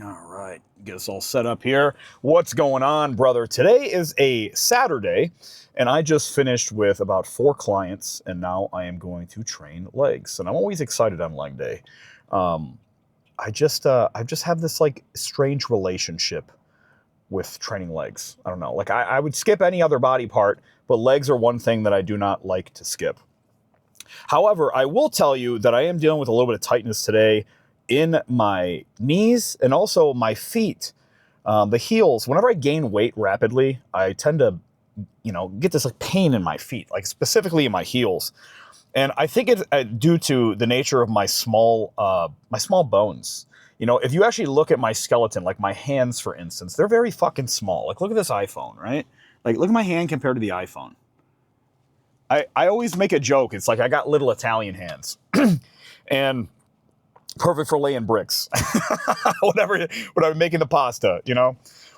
All right, get us all set up here. What's going on, brother? Today is a Saturday, and I just finished with about 4 clients, and now I am going to train legs. And I'm always excited on leg day. I just have this like strange relationship with training legs. I don't know. Like I would skip any other body part, but legs are one thing that I do not like to skip. However, I will tell you that I am dealing with a little bit of tightness today in my knees and also my feet. The heels, whenever I gain weight rapidly, I tend to, get this like pain in my feet, like specifically in my heels. And I think it's due to the nature of my small bones. If you actually look at my skeleton, like my hands, for instance, they're very fucking small. Like, look at this iPhone, right? Like, look at my hand compared to the iPhone. I always make a joke. It's like I got little Italian hands. And perfect for laying bricks. whatever making the pasta,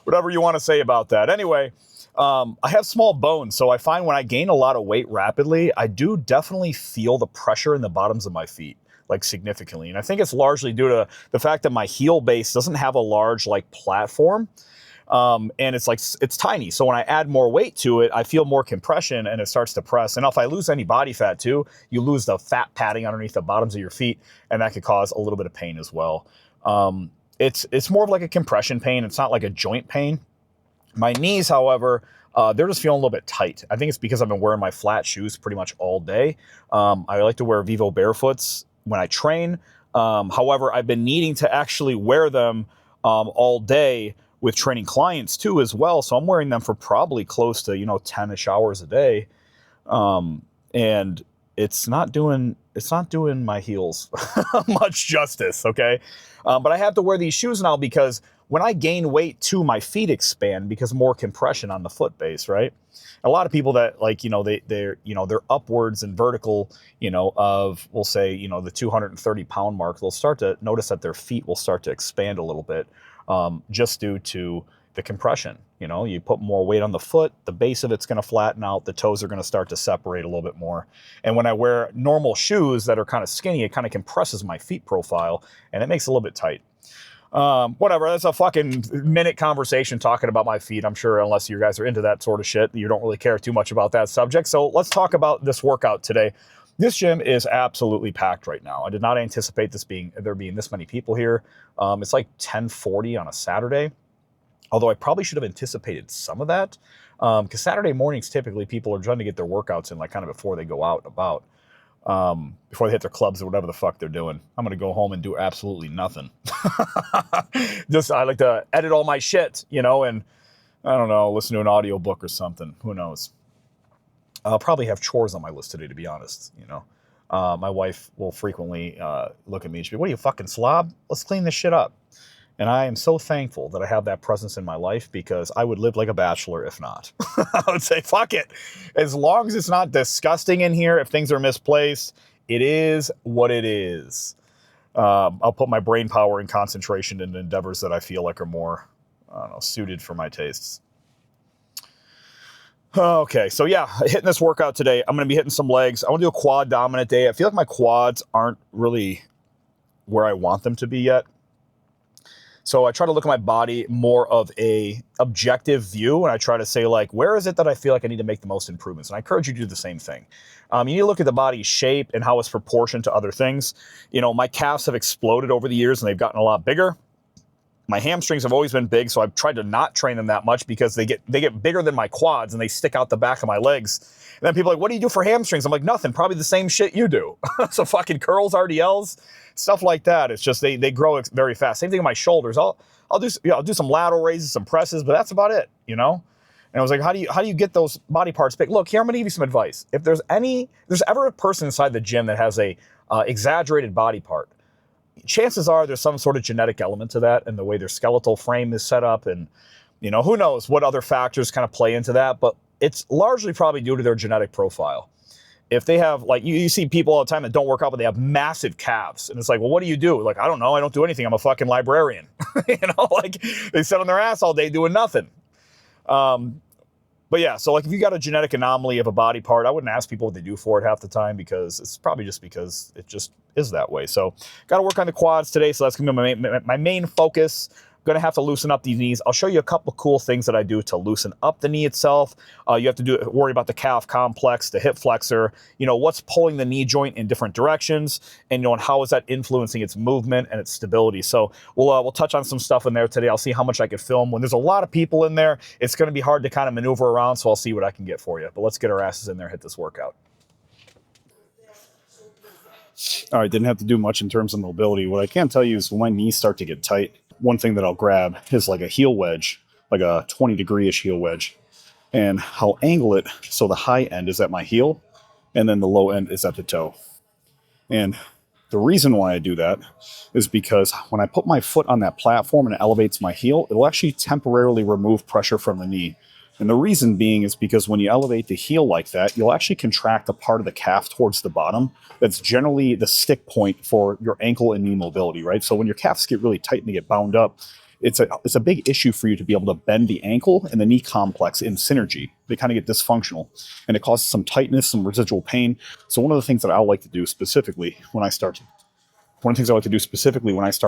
whatever you want to say about that. Anyway, I have small bones, so I find when I gain a lot of weight rapidly, I do definitely feel the pressure in the bottoms of my feet, like significantly. And I think it's largely due to the fact that my heel base doesn't have a large like platform. And it's tiny. So when I add more weight to it, I feel more compression and it starts to press. And if I lose any body fat too, you lose the fat padding underneath the bottoms of your feet, and that could cause a little bit of pain as well. It's more of like a compression pain. It's not like a joint pain. My knees, however, they're just feeling a little bit tight. I think it's because I've been wearing my flat shoes pretty much all day. I like to wear Vivo barefoots when I train. However, I've been needing to actually wear them all day with training clients too as well. So I'm wearing them for probably close to, 10-ish hours a day. And it's not doing my heels much justice. Okay. But I have to wear these shoes now because when I gain weight too, my feet expand because more compression on the foot base. Right. A lot of people that like, they're upwards and vertical, of, we'll say, the 230 pound mark, they'll start to notice that their feet will start to expand a little bit. Just due to the compression. You put more weight on the foot, the base of it's going to flatten out, the toes are going to start to separate a little bit more. And when I wear normal shoes that are kind of skinny, it kind of compresses my feet profile and it makes it a little bit tight. Whatever, that's a fucking minute conversation talking about my feet. I'm sure unless you guys are into that sort of shit, you don't really care too much about that subject. So let's talk about this workout today. This gym is absolutely packed right now. I did not anticipate there being this many people here. It's like 10:40 on a Saturday, although I probably should have anticipated some of that, because Saturday mornings typically people are trying to get their workouts in like kind of before they go out and about, before they hit their clubs or whatever the fuck they're doing. I'm gonna go home and do absolutely nothing. I like to edit all my shit, and I don't know, listen to an audiobook or something. Who knows? I'll probably have chores on my list today, to be honest. My wife will frequently look at me and she'll be, "What are you, fucking slob? Let's clean this shit up." And I am so thankful that I have that presence in my life because I would live like a bachelor if not. I would say, fuck it. As long as it's not disgusting in here, if things are misplaced, it is what it is. I'll put my brain power and concentration in endeavors that I feel like are more, I don't know, suited for my tastes. Okay, so yeah, hitting this workout today. I'm going to be hitting some legs. I want to do a quad dominant day. I feel like my quads aren't really where I want them to be yet. So I try to look at my body more of a objective view, and I try to say, like, where is it that I feel like I need to make the most improvements? And I encourage you to do the same thing. You need to look at the body's shape and how it's proportioned to other things. My calves have exploded over the years, and they've gotten a lot bigger. My hamstrings have always been big, so I've tried to not train them that much because they get bigger than my quads and they stick out the back of my legs. And then people are like, "What do you do for hamstrings?" I'm like, "Nothing, probably the same shit you do." So fucking curls, RDLs, stuff like that. It's just they grow very fast. Same thing with my shoulders. I'll do some lateral raises, some presses, but that's about it, And I was like, how do you get those body parts big? Look, here I'm gonna give you some advice. If there's ever a person inside the gym that has a exaggerated body part, chances are there's some sort of genetic element to that and the way their skeletal frame is set up, and who knows what other factors kind of play into that, but it's largely probably due to their genetic profile. If they have, like, you see people all the time that don't work out, but they have massive calves, and it's like, well, what do you do? Like, I don't know, I don't do anything, I'm a fucking librarian. Like they sit on their ass all day doing nothing. But yeah, so like if you got a genetic anomaly of a body part, I wouldn't ask people what they do for it half the time because it's probably just because it just is that way. So got to work on the quads today. So that's going to be my main focus. going to have to loosen up these knees. I'll show you a couple cool things that I do to loosen up the knee itself. You have to worry about the calf complex, the hip flexor, what's pulling the knee joint in different directions, and and how is that influencing its movement and its stability. So we'll touch on some stuff in there today. I'll see how much I can film. When there's a lot of people in there, it's going to be hard to kind of maneuver around, so I'll see what I can get for you. But let's get our asses in there, hit this workout. All right, didn't have to do much in terms of mobility. What I can tell you is when my knees start to get tight, one thing that I'll grab is like a heel wedge, like a 20-degree-ish heel wedge. And I'll angle it so the high end is at my heel, and then the low end is at the toe. And the reason why I do that is because when I put my foot on that platform and it elevates my heel, it'll actually temporarily remove pressure from the knee. And the reason being is because when you elevate the heel like that, you'll actually contract the part of the calf towards the bottom. That's generally the stick point for your ankle and knee mobility, right? So when your calves get really tight and they get bound up, it's a big issue for you to be able to bend the ankle and the knee complex in synergy. They kind of get dysfunctional, and it causes some tightness, some residual pain. So one of the things that I like to do specifically when I start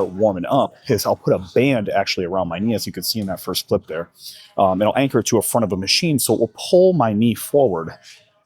warming up is I'll put a band actually around my knee, as you can see in that first clip there. And I'll anchor it to a front of a machine, so it will pull my knee forward.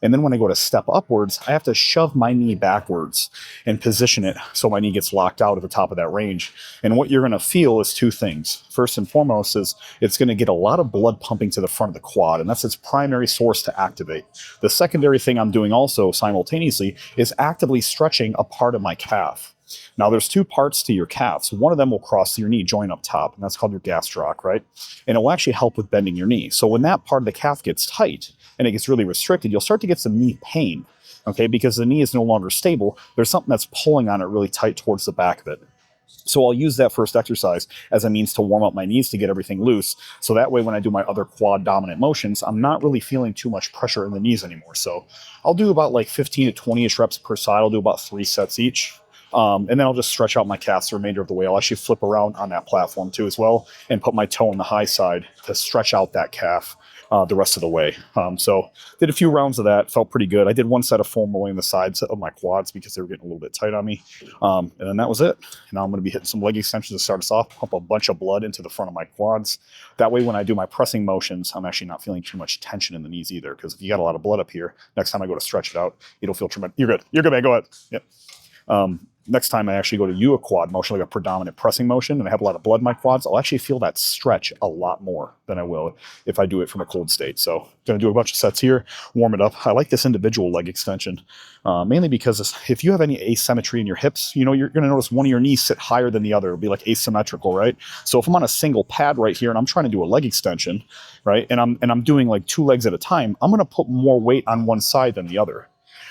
And then when I go to step upwards, I have to shove my knee backwards and position it so my knee gets locked out at the top of that range. And what you're going to feel is two things. First and foremost is it's going to get a lot of blood pumping to the front of the quad, and that's its primary source to activate. The secondary thing I'm doing also simultaneously is actively stretching a part of my calf. Now, there's two parts to your calves. One of them will cross your knee joint up top, and that's called your gastroc, right? And it will actually help with bending your knee. So when that part of the calf gets tight and it gets really restricted, you'll start to get some knee pain, okay? Because the knee is no longer stable. There's something that's pulling on it really tight towards the back of it. So I'll use that first exercise as a means to warm up my knees to get everything loose. So that way, when I do my other quad dominant motions, I'm not really feeling too much pressure in the knees anymore. So I'll do about like 15 to 20-ish reps per side. I'll do about 3 sets each. And then I'll just stretch out my calves the remainder of the way. I'll actually flip around on that platform too as well and put my toe on the high side to stretch out that calf the rest of the way. So did a few rounds of that, felt pretty good. I did 1 set of foam rolling the sides of my quads because they were getting a little bit tight on me. And then that was it. Now I'm going to be hitting some leg extensions to start us off, pump a bunch of blood into the front of my quads. That way when I do my pressing motions, I'm actually not feeling too much tension in the knees either, because if you got a lot of blood up here, next time I go to stretch it out, it'll feel tremendous. You're good. You're good, man. Go ahead. Yep. Next time I actually go to do a quad motion, like a predominant pressing motion, and I have a lot of blood in my quads, I'll actually feel that stretch a lot more than I will if I do it from a cold state. So I'm going to do a bunch of sets here, warm it up. I like this individual leg extension, mainly because if you have any asymmetry in your hips, you're going to notice one of your knees sit higher than the other. It'll be like asymmetrical, right? So if I'm on a single pad right here and I'm trying to do a leg extension, right, and I'm doing like 2 legs at a time, I'm going to put more weight on one side than the other.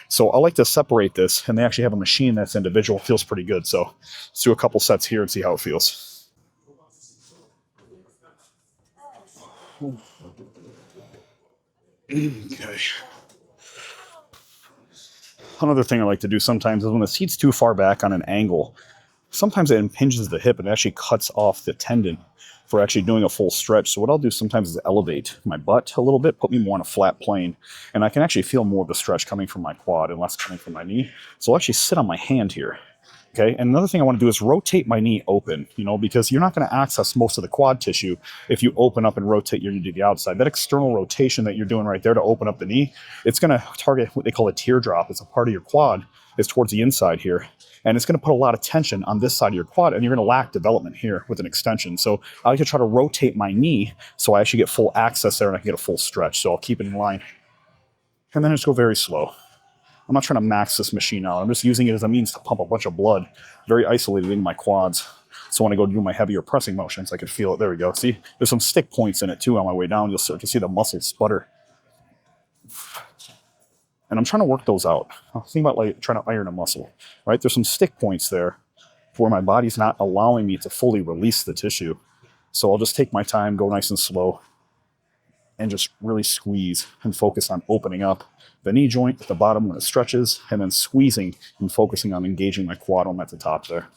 So I like to separate this, and they actually have a machine that's individual. It feels pretty good. So let's do a couple sets here and see how it feels. Okay. Another thing I like to do sometimes is when the seat's too far back on an angle, sometimes it impinges the hip and it actually cuts off the tendon for actually doing a full stretch. So what I'll do sometimes is elevate my butt a little bit, put me more on a flat plane, and I can actually feel more of the stretch coming from my quad and less coming from my knee. So I'll actually sit on my hand here. Okay, and another thing I want to do is rotate my knee open, because you're not going to access most of the quad tissue if you open up and rotate your knee to the outside. That external rotation that you're doing right there to open up the knee, it's going to target what they call a teardrop. It's a part of your quad, is towards the inside here. And it's going to put a lot of tension on this side of your quad, and you're going to lack development here with an extension. So I like to try to rotate my knee so I actually get full access there and I can get a full stretch. So I'll keep it in line. And then just go very slow. I'm not trying to max this machine out. I'm just using it as a means to pump a bunch of blood, very isolated in my quads. So when I go to do my heavier pressing motions, I can feel it. There we go. See, there's some stick points in it too on my way down. You'll start to see the muscles sputter. And I'm trying to work those out. Think about like trying to iron a muscle, right? There's some stick points there where my body's not allowing me to fully release the tissue. So I'll just take my time, go nice and slow, and just really squeeze and focus on opening up the knee joint at the bottom when it stretches, and then squeezing and focusing on engaging my quad at the top there.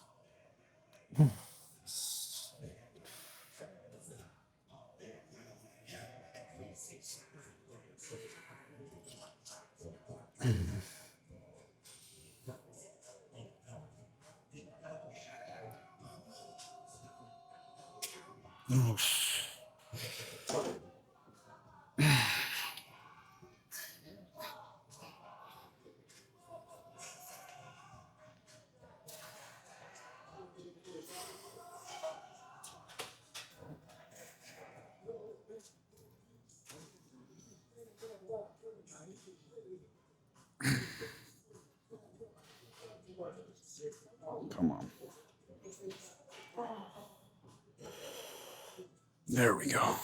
Come on. There we go.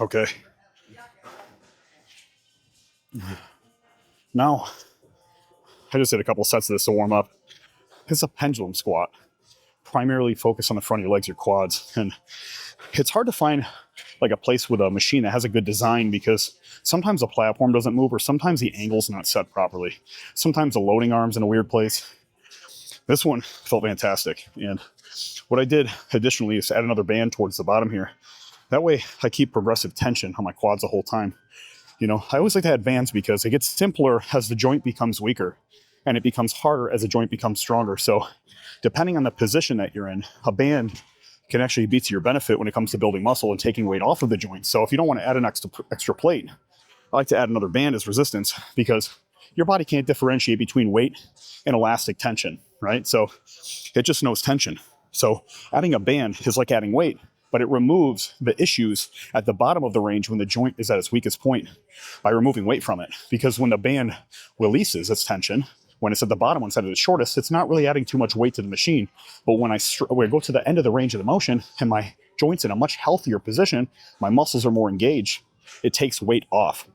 Okay. Now, I just did a couple sets of this to warm up. It's a pendulum squat, primarily focused on the front of your legs, your quads. And it's hard to find like a place with a machine that has a good design because sometimes the platform doesn't move or sometimes the angle's not set properly. Sometimes the loading arm's in a weird place. This one felt fantastic. And what I did additionally is add another band towards the bottom here. That way I keep progressive tension on my quads the whole time. You know, I always like to add bands because it gets simpler as the joint becomes weaker and it becomes harder as the joint becomes stronger. So depending on the position that you're in, a band can actually be to your benefit when it comes to building muscle and taking weight off of the joint. So if you don't want to add an extra plate, I like to add another band as resistance because your body can't differentiate between weight and elastic tension, right? So it just knows tension. So adding a band is like adding weight, but it removes the issues at the bottom of the range when the joint is at its weakest point by removing weight from it. Because when the band releases its tension, when it's at the bottom instead of the shortest, it's not really adding too much weight to the machine. But when I go to the end of the range of the motion and my joint's in a much healthier position, my muscles are more engaged, it takes weight off.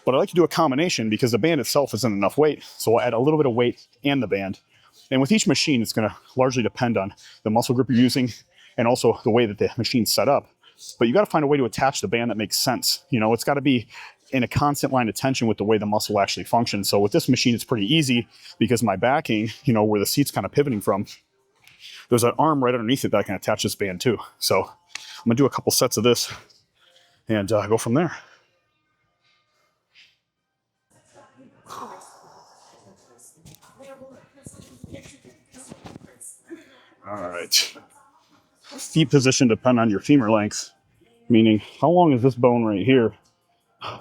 But I like to do a combination because the band itself isn't enough weight. So I'll add a little bit of weight and the band. And with each machine, it's going to largely depend on the muscle group you're using and also the way that the machine's set up. But you got to find a way to attach the band that makes sense. You know, it's got to be in a constant line of tension with the way the muscle actually functions. So with this machine, it's pretty easy because my backing, you know, where the seat's kind of pivoting from, there's an arm right underneath it that I can attach this band to. So I'm going to do a couple sets of this and go from there. All right. Feet position depend on your femur length, meaning how long is this bone right here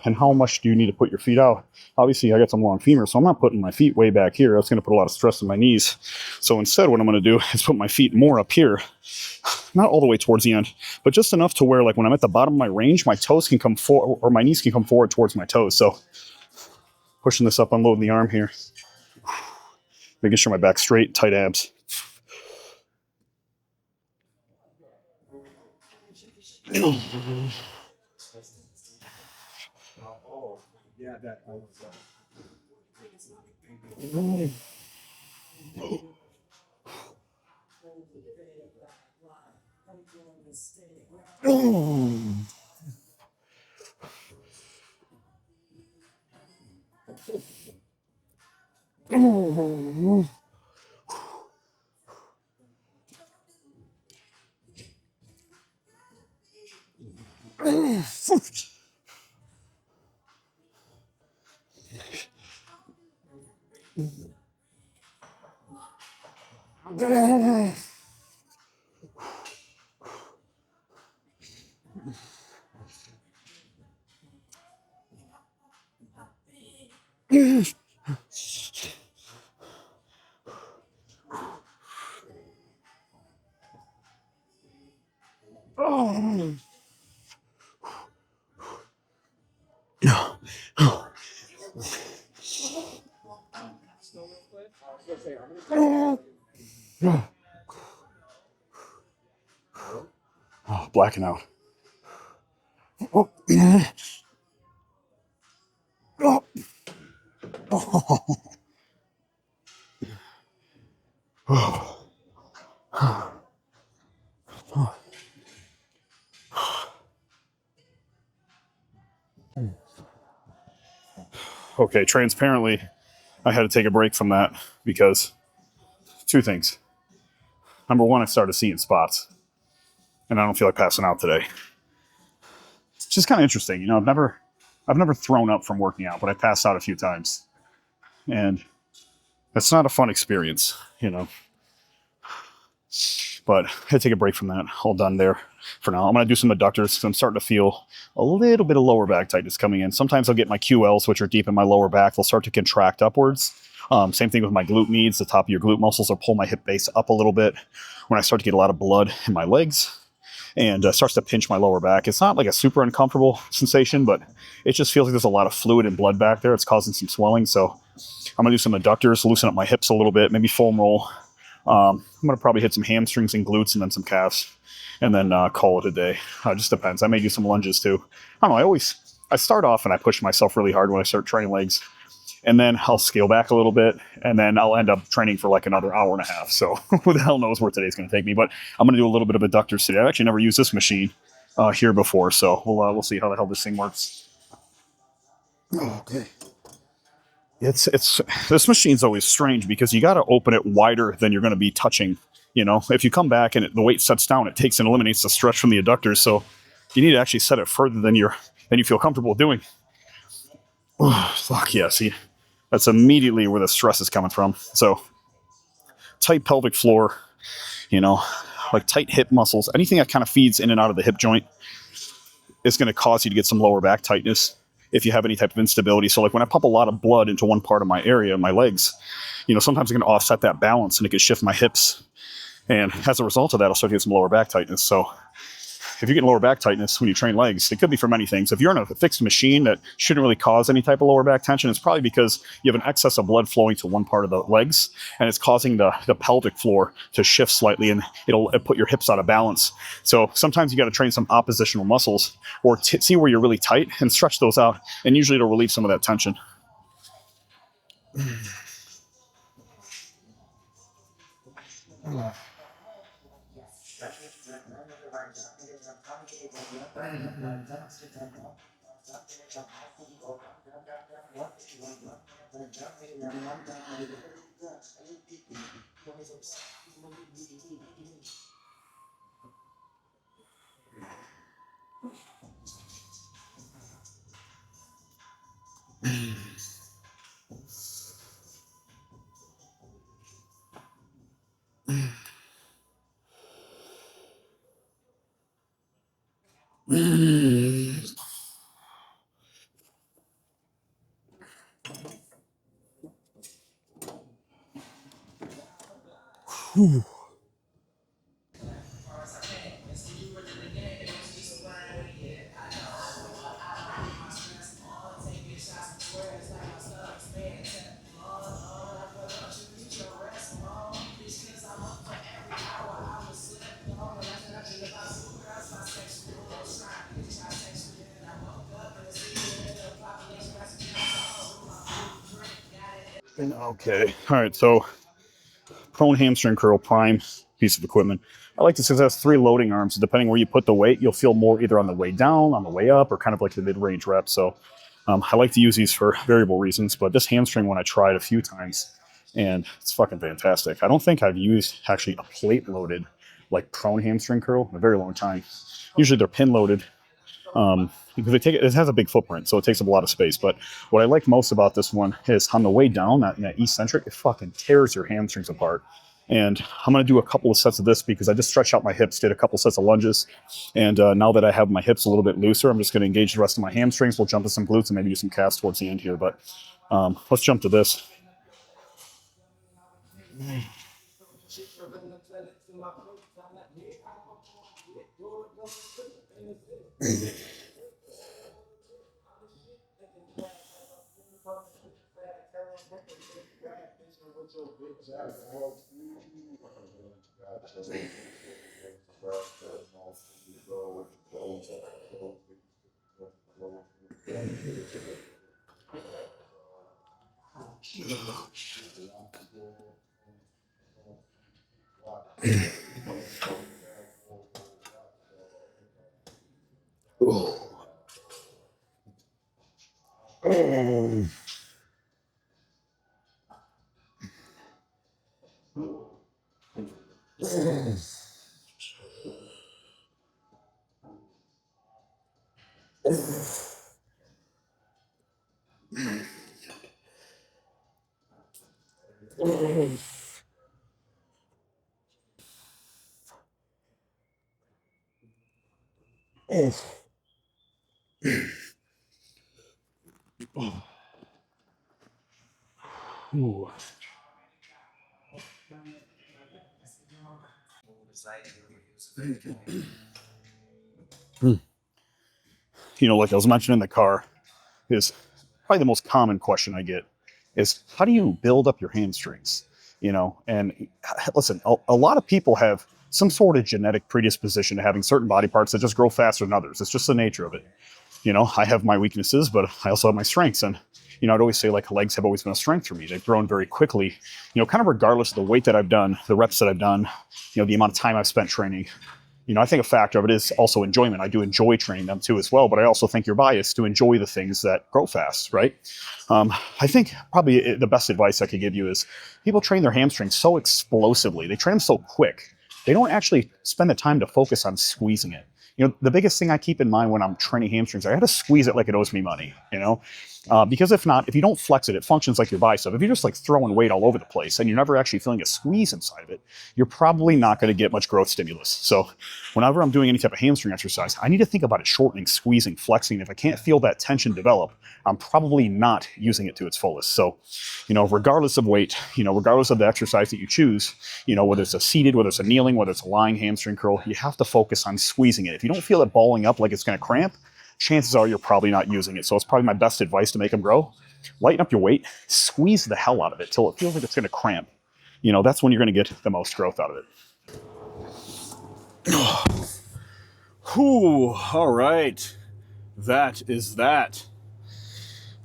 and how much do you need to put your feet out? Obviously, I got some long femur, so I'm not putting my feet way back here. That's going to put a lot of stress on my knees. So instead, what I'm going to do is put my feet more up here, not all the way towards the end, but just enough to where, like, when I'm at the bottom of my range, my toes can come forward, or my knees can come forward towards my toes. So pushing this up, unloading the arm here, making sure my back's straight, tight abs. Oh, blacking out. Oh. Oh. Oh. Okay, transparently, I had to take a break from that because two things. Number one, I started seeing spots, and I don't feel like passing out today. It's just kind of interesting, you know. I've never thrown up from working out, but I passed out a few times, and it's not a fun experience, you know. But I had to take a break from that. All done there for now. I'm going to do some adductors because I'm starting to feel a little bit of lower back tightness coming in. Sometimes I'll get my QLs, which are deep in my lower back. They'll start to contract upwards. Same thing with my glute medius. The top of your glute muscles will pull my hip base up a little bit when I start to get a lot of blood in my legs and starts to pinch my lower back. It's not like a super uncomfortable sensation, but it just feels like there's a lot of fluid and blood back there. It's causing some swelling. So I'm going to do some adductors, loosen up my hips a little bit, maybe foam roll. I'm going to probably hit some hamstrings and glutes and then some calves and then call it a day. It just depends. I may do some lunges too. I don't know. I start off and I push myself really hard when I start training legs. And then I'll scale back a little bit, and then I'll end up training for like another hour and a half. So who the hell knows where today's going to take me? But I'm going to do a little bit of adductors today. I've actually never used this machine here before, so we'll see how the hell this thing works. Okay. It's this machine's always strange because you got to open it wider than you're going to be touching. You know, if you come back and the weight sets down, it takes and eliminates the stretch from the adductors. So you need to actually set it further than you feel comfortable doing. Oh, fuck yeah! See, that's immediately where the stress is coming from. So tight pelvic floor, you know, like tight hip muscles, anything that kind of feeds in and out of the hip joint is going to cause you to get some lower back tightness if you have any type of instability. So like when I pump a lot of blood into one part of my area, my legs, you know, sometimes I'm going to offset that balance and it can shift my hips. And as a result of that, I'll start to get some lower back tightness. So if you get lower back tightness when you train legs, it could be for many things. If you're in a fixed machine that shouldn't really cause any type of lower back tension, it's probably because you have an excess of blood flowing to one part of the legs, and it's causing the pelvic floor to shift slightly, and it'll put your hips out of balance. So sometimes you got to train some oppositional muscles or see where you're really tight and stretch those out, and usually it'll relieve some of that tension. Whew. Okay. All right. So prone hamstring curl, prime piece of equipment. I like this because it has 3 loading arms. Depending where you put the weight, you'll feel more either on the way down, on the way up, or kind of like the mid-range rep. So I like to use these for variable reasons. But this hamstring one I tried a few times, and it's fucking fantastic. I don't think I've used actually a plate-loaded like prone hamstring curl in a very long time. Usually they're pin-loaded. Because it has a big footprint, so it takes up a lot of space. But what I like most about this one is on the way down, that eccentric, it fucking tears your hamstrings apart. And I'm going to do a couple of sets of this because I just stretched out my hips, did a couple sets of lunges. And now that I have my hips a little bit looser, I'm just going to engage the rest of my hamstrings. We'll jump to some glutes and maybe do some calves towards the end here. But let's jump to this. Ooh. You know, like I was mentioning in the car, is probably the most common question I get is how do you build up your hamstrings? You know, and listen, a lot of people have some sort of genetic predisposition to having certain body parts that just grow faster than others. It's just the nature of it. You know, I have my weaknesses, but I also have my strengths. And, you know, I'd always say like legs have always been a strength for me. They've grown very quickly, you know, kind of regardless of the weight that I've done, the reps that I've done, you know, the amount of time I've spent training. You know, I think a factor of it is also enjoyment. I do enjoy training them too as well, but I also think you're biased to enjoy the things that grow fast, right? I think probably the best advice I could give you is people train their hamstrings so explosively. They train them so quick. They don't actually spend the time to focus on squeezing it. You know, the biggest thing I keep in mind when I'm training hamstrings, I got to squeeze it like it owes me money, you know? Because if not, if you don't flex it, it functions like your bicep. If you're just like throwing weight all over the place and you're never actually feeling a squeeze inside of it, you're probably not going to get much growth stimulus. So whenever I'm doing any type of hamstring exercise, I need to think about it shortening, squeezing, flexing. If I can't feel that tension develop, I'm probably not using it to its fullest. So, you know, regardless of weight, you know, regardless of the exercise that you choose, you know, whether it's a seated, whether it's a kneeling, whether it's a lying hamstring curl, you have to focus on squeezing it. If you don't feel it balling up like it's going to cramp, chances are you're probably not using it. So it's probably my best advice to make them grow. Lighten up your weight, squeeze the hell out of it till it feels like it's going to cramp. You know, that's when you're going to get the most growth out of it. Whew, all right. That is that.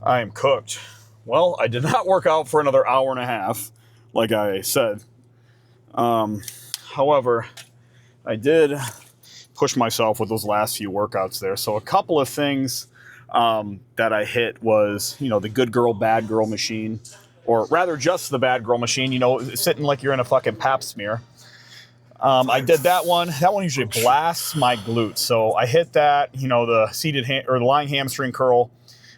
I am cooked. Well, I did not work out for another hour and a half, like I said. However, I did push myself with those last few workouts there. So a couple of things that I hit was, you know, the good girl, bad girl machine, or rather just the bad girl machine, you know, sitting like you're in a fucking pap smear. I did that one. That one usually blasts my glutes. So I hit that, you know, the seated or the lying hamstring curl.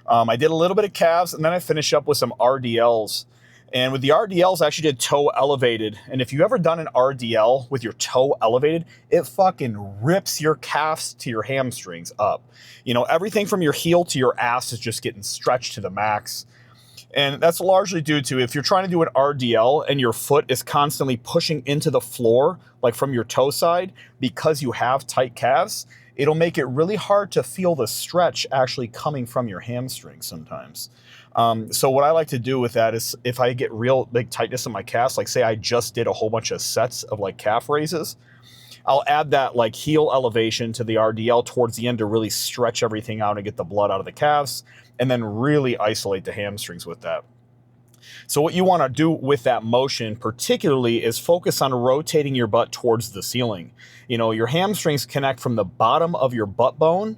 I did a little bit of calves, and then I finished up with some RDLs. And with the RDLs, I actually did toe elevated. And if you've ever done an RDL with your toe elevated, it fucking rips your calves to your hamstrings up. You know, everything from your heel to your ass is just getting stretched to the max. And that's largely due to if you're trying to do an RDL and your foot is constantly pushing into the floor, like from your toe side, because you have tight calves, it'll make it really hard to feel the stretch actually coming from your hamstrings sometimes. So what I like to do with that is if I get real big tightness in my calves, like say I just did a whole bunch of sets of like calf raises, I'll add that like heel elevation to the RDL towards the end to really stretch everything out and get the blood out of the calves, and then really isolate the hamstrings with that. So what you want to do with that motion particularly is focus on rotating your butt towards the ceiling. You know, your hamstrings connect from the bottom of your butt bone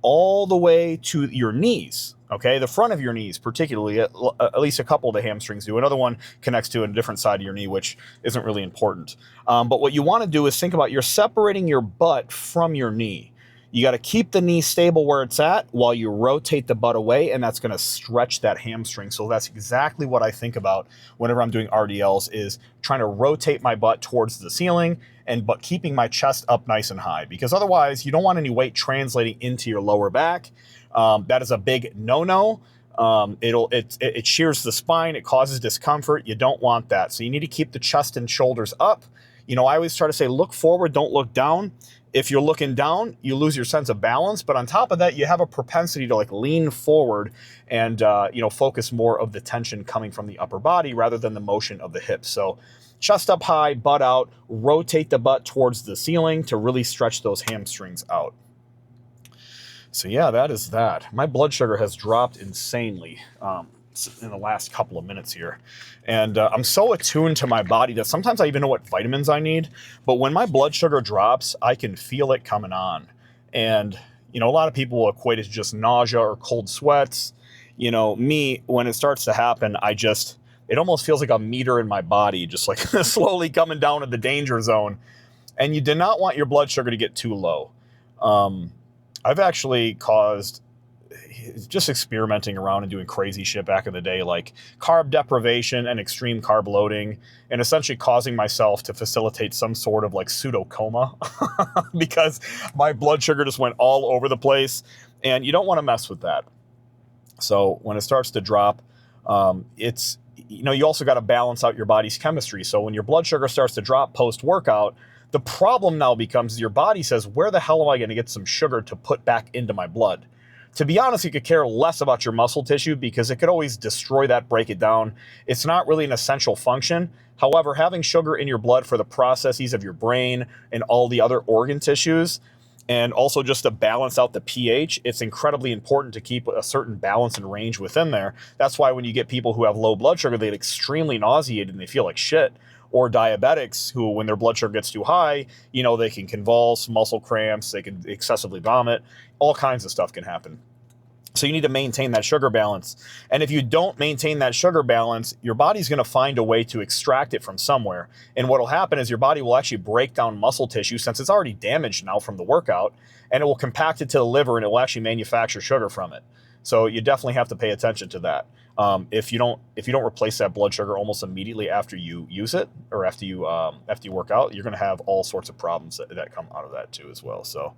all the way to your knees. Okay, the front of your knees, particularly, at least a couple of the hamstrings do. Another one connects to a different side of your knee, which isn't really important. But what you want to do is think about you're separating your butt from your knee. You got to keep the knee stable where it's at while you rotate the butt away, and that's going to stretch that hamstring. So that's exactly what I think about whenever I'm doing RDLs, is trying to rotate my butt towards the ceiling but keeping my chest up nice and high, because otherwise you don't want any weight translating into your lower back. That is a big no-no. It shears the spine. It causes discomfort. You don't want that. So you need to keep the chest and shoulders up. You know, I always try to say, look forward, don't look down. If you're looking down, you lose your sense of balance. But on top of that, you have a propensity to like lean forward and, you know, focus more of the tension coming from the upper body rather than the motion of the hips. So chest up high, butt out, rotate the butt towards the ceiling to really stretch those hamstrings out. So yeah, that is that. My blood sugar has dropped insanely in the last couple of minutes here. And I'm so attuned to my body that sometimes I even know what vitamins I need. But when my blood sugar drops, I can feel it coming on. And, you know, a lot of people will equate it to just nausea or cold sweats. You know, me, when it starts to happen, it almost feels like a meter in my body, just like slowly coming down to the danger zone. And you do not want your blood sugar to get too low. I've actually caused, just experimenting around and doing crazy shit back in the day, like carb deprivation and extreme carb loading, and essentially causing myself to facilitate some sort of like pseudo coma because my blood sugar just went all over the place, and you don't want to mess with that. So when it starts to drop, it's, you know, you also got to balance out your body's chemistry. So when your blood sugar starts to drop post-workout, the problem now becomes your body says, where the hell am I going to get some sugar to put back into my blood? To be honest, you could care less about your muscle tissue because it could always destroy that, break it down. It's not really an essential function. However, having sugar in your blood for the processes of your brain and all the other organ tissues, and also just to balance out the pH, it's incredibly important to keep a certain balance and range within there. That's why when you get people who have low blood sugar, they get extremely nauseated and they feel like shit. Or diabetics who, when their blood sugar gets too high, you know, they can convulse, muscle cramps, they can excessively vomit, all kinds of stuff can happen. So you need to maintain that sugar balance. And if you don't maintain that sugar balance, your body's going to find a way to extract it from somewhere. And what will happen is your body will actually break down muscle tissue, since it's already damaged now from the workout, and it will compact it to the liver, and it will actually manufacture sugar from it. So you definitely have to pay attention to that. If you don't replace that blood sugar almost immediately after you use it, or after you work out, you're going to have all sorts of problems that come out of that too as well. So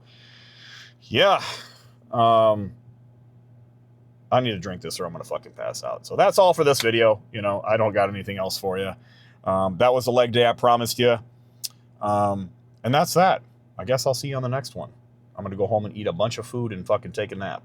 yeah, I need to drink this or I'm going to fucking pass out. So that's all for this video. You know, I don't got anything else for you. That was the leg day I promised you. And that's that. I guess I'll see you on the next one. I'm going to go home and eat a bunch of food and fucking take a nap.